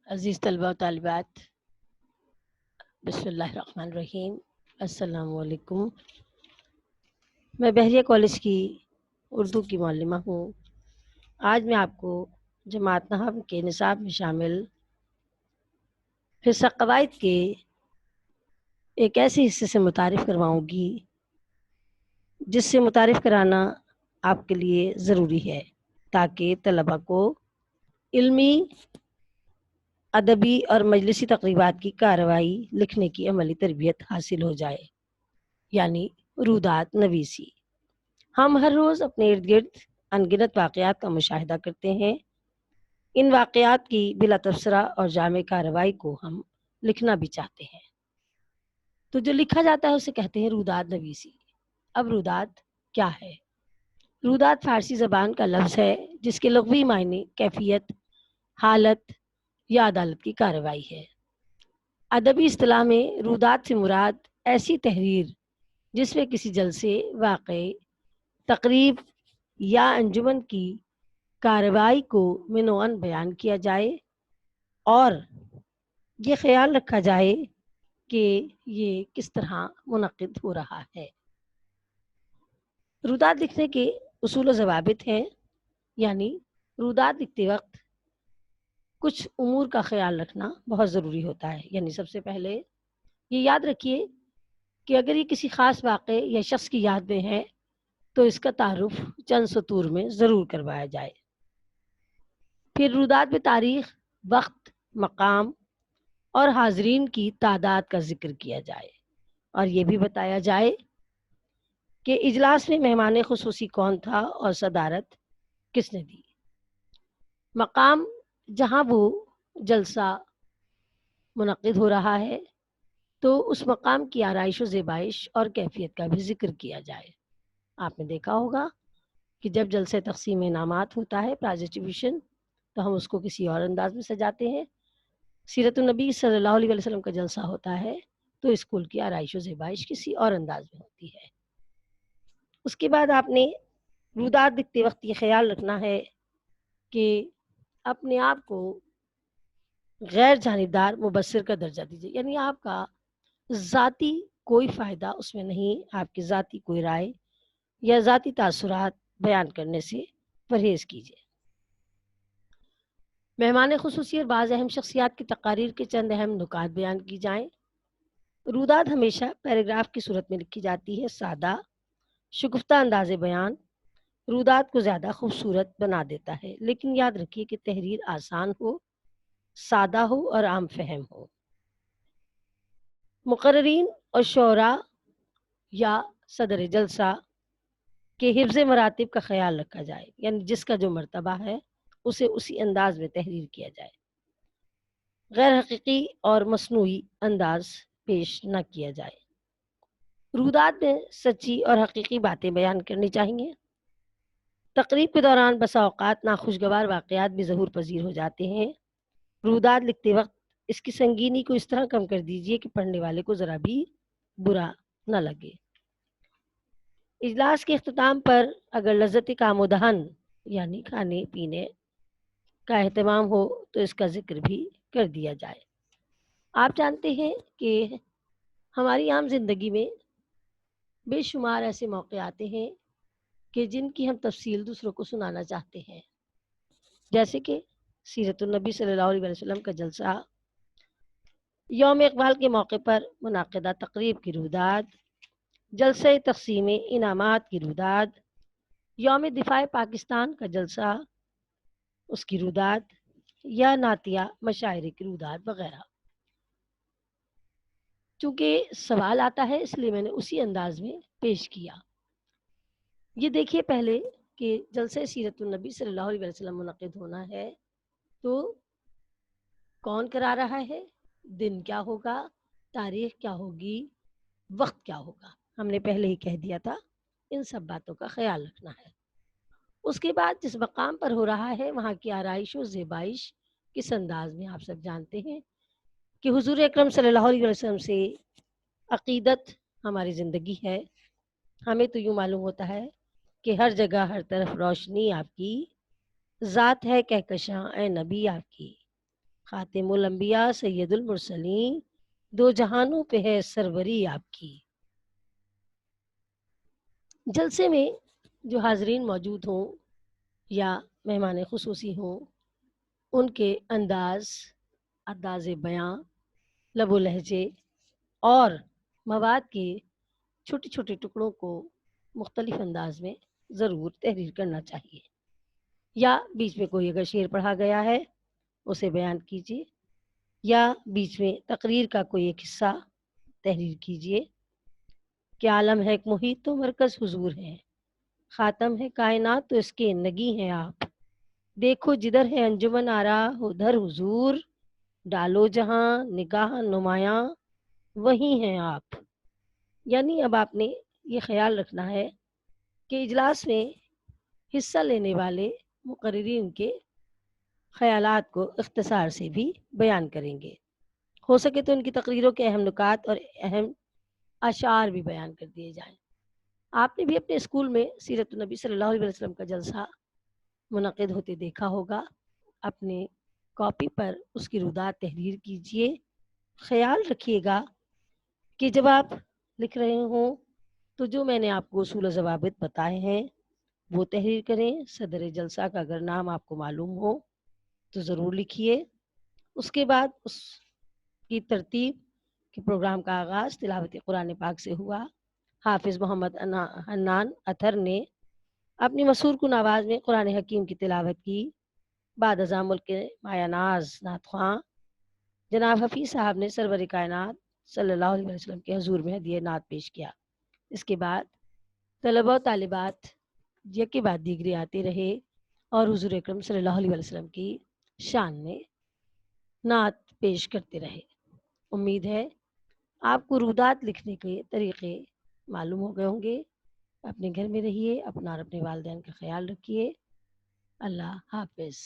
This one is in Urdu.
عزیز طلبہ و طالبات، بسم اللہ الرحمن الرحیم، السلام علیکم۔ میں بحریہ کالج کی اردو کی معلمہ ہوں۔ آج میں آپ کو جماعت نحو کے نصاب میں شامل حصہ قواعد کے ایک ایسے حصے سے متعارف کرواؤں گی جس سے متعارف کرانا آپ کے لیے ضروری ہے تاکہ طلبہ کو علمی، ادبی اور مجلسی تقریبات کی کارروائی لکھنے کی عملی تربیت حاصل ہو جائے، یعنی رودات نویسی۔ ہم ہر روز اپنے ارد گرد انگنت واقعات کا مشاہدہ کرتے ہیں۔ ان واقعات کی بلا تبصرہ اور جامع کارروائی کو ہم لکھنا بھی چاہتے ہیں، تو جو لکھا جاتا ہے اسے کہتے ہیں رودات نویسی۔ اب رودات کیا ہے؟ رودات فارسی زبان کا لفظ ہے جس کے لغوی معنی کیفیت، حالت یا عدالت کی کارروائی ہے۔ ادبی اصطلاح میں رودات سے مراد ایسی تحریر جس میں کسی جلسے، واقعے، تقریب یا انجمن کی کارروائی کو منوعاً بیان کیا جائے اور یہ خیال رکھا جائے کہ یہ کس طرح منعقد ہو رہا ہے۔ رودات لکھنے کے اصول و ضوابط ہیں، یعنی رودات لکھتے وقت کچھ امور کا خیال رکھنا بہت ضروری ہوتا ہے۔ یعنی سب سے پہلے یہ یاد رکھیے کہ اگر یہ کسی خاص واقعے یا شخص کی یاد میں ہے تو اس کا تعارف چند سطور میں ضرور کروایا جائے۔ پھر رودات میں تاریخ، وقت، مقام اور حاضرین کی تعداد کا ذکر کیا جائے اور یہ بھی بتایا جائے کہ اجلاس میں مہمان خصوصی کون تھا اور صدارت کس نے دی۔ مقام جہاں وہ جلسہ منعقد ہو رہا ہے تو اس مقام کی آرائش و زیبائش اور کیفیت کا بھی ذکر کیا جائے۔ آپ نے دیکھا ہوگا کہ جب جلسہ تقسیم انعامات ہوتا ہے، پرائز ڈسٹریبیوشن، تو ہم اس کو کسی اور انداز میں سجاتے ہیں۔ سیرت النبی صلی اللہ علیہ وسلم کا جلسہ ہوتا ہے تو اسکول کی آرائش و زیبائش کسی اور انداز میں ہوتی ہے۔ اس کے بعد آپ نے رودات لکھتے وقت یہ خیال رکھنا ہے کہ اپنے آپ کو غیر جانبدار مبصر کا درجہ دیجیے، یعنی آپ کا ذاتی کوئی فائدہ اس میں نہیں، آپ کی ذاتی کوئی رائے یا ذاتی تاثرات بیان کرنے سے پرہیز کیجیے۔ مہمان خصوصی اور بعض اہم شخصیات کی تقاریر کے چند اہم نکات بیان کی جائیں۔ رودات ہمیشہ پیراگراف کی صورت میں لکھی جاتی ہے۔ سادہ، شگفتہ انداز بیان رودات کو زیادہ خوبصورت بنا دیتا ہے، لیکن یاد رکھیے کہ تحریر آسان ہو، سادہ ہو اور عام فہم ہو۔ مقررین اور شعراء یا صدر جلسہ کے حفظ مراتب کا خیال رکھا جائے، یعنی جس کا جو مرتبہ ہے اسے اسی انداز میں تحریر کیا جائے، غیر حقیقی اور مصنوعی انداز پیش نہ کیا جائے۔ رودات میں سچی اور حقیقی باتیں بیان کرنی چاہیے۔ تقریب کے دوران بسا اوقات ناخوشگوار واقعات بھی ظہور پذیر ہو جاتے ہیں۔ رودات لکھتے وقت اس کی سنگینی کو اس طرح کم کر دیجیے کہ پڑھنے والے کو ذرا بھی برا نہ لگے۔ اجلاس کے اختتام پر اگر لذت کام و دہن یعنی کھانے پینے کا اہتمام ہو تو اس کا ذکر بھی کر دیا جائے۔ آپ جانتے ہیں کہ ہماری عام زندگی میں بے شمار ایسے موقع آتے ہیں کہ جن کی ہم تفصیل دوسروں کو سنانا چاہتے ہیں، جیسے کہ سیرت النبی صلی اللہ علیہ وسلم کا جلسہ، یوم اقبال کے موقع پر منعقدہ تقریب کی رودات، جلسہ تقسیم انعامات کی رودات، یوم دفاع پاکستان کا جلسہ، اس کی رودات، یا نعتیہ مشاعرے کی رودات وغیرہ۔ چونکہ سوال آتا ہے اس لیے میں نے اسی انداز میں پیش کیا۔ یہ دیکھیے پہلے کہ جلسہ سیرت النبی صلی اللہ علیہ وسلم منعقد ہونا ہے تو کون کرا رہا ہے، دن کیا ہوگا، تاریخ کیا ہوگی، وقت کیا ہوگا، ہم نے پہلے ہی کہہ دیا تھا۔ ان سب باتوں کا خیال رکھنا ہے۔ اس کے بعد جس مقام پر ہو رہا ہے وہاں کی آرائش و زیبائش کس انداز میں، آپ سب جانتے ہیں کہ حضور اکرم صلی اللہ علیہ وسلم سے عقیدت ہماری زندگی ہے۔ ہمیں تو یوں معلوم ہوتا ہے کہ ہر جگہ ہر طرف روشنی آپ کی ذات ہے، کہکشاں اے نبی آپ کی، خاتم الانبیاء سید المرسلین، دو جہانوں پہ ہے سروری آپ کی۔ جلسے میں جو حاضرین موجود ہوں یا مہمان خصوصی ہوں، ان کے انداز بیاں، لب و لہجے اور مواد کے چھوٹے چھوٹے ٹکڑوں کو مختلف انداز میں ضرور تحریر کرنا چاہیے، یا بیچ میں کوئی اگر شعر پڑھا گیا ہے اسے بیان کیجیے، یا بیچ میں تقریر کا کوئی ایک حصہ تحریر کیجیے کہ عالم ہے ایک محیط تو مرکز حضور ہے، خاتم ہے کائنات تو اس کے نگی ہیں آپ، دیکھو جدھر ہے انجمن آرا ادھر حضور، ڈالو جہاں نگاہ نمایاں وہی ہیں آپ۔ یعنی اب آپ نے یہ خیال رکھنا ہے کہ اجلاس میں حصہ لینے والے مقررین کے خیالات کو اختصار سے بھی بیان کریں گے، ہو سکے تو ان کی تقریروں کے اہم نکات اور اہم اشعار بھی بیان کر دیے جائیں۔ آپ نے بھی اپنے اسکول میں سیرت النبی صلی اللہ علیہ وسلم کا جلسہ منعقد ہوتے دیکھا ہوگا، اپنے کاپی پر اس کی رودات تحریر کیجیے، خیال رکھیے گا کہ جب آپ لکھ رہے ہوں تو جو میں نے آپ کو اصول و ضوابط بتائے ہیں وہ تحریر کریں۔ صدر جلسہ کا اگر نام آپ کو معلوم ہو تو ضرور لکھیے۔ اس کے بعد اس کی ترتیب کہ پروگرام کا آغاز تلاوت قرآن پاک سے ہوا، حافظ محمد حنان اطہر نے اپنی مسحور کن آواز میں قرآن حکیم کی تلاوت کی، بعد ازاں ملک کے مایہ ناز نعت خواں جناب حفیظ صاحب نے سرور کائنات صلی اللہ علیہ وسلم کے حضور میں ہدیہ نعت پیش کیا۔ اس کے بعد طلبہ و طالبات یکے بعد دیگرے آتے رہے اور حضور اکرم صلی اللہ علیہ وسلم کی شان میں نعت پیش کرتے رہے۔ امید ہے آپ کو رودات لکھنے کے طریقے معلوم ہو گئے ہوں گے۔ اپنے گھر میں رہیے، اپنا اور اپنے والدین کا خیال رکھیے۔ اللہ حافظ۔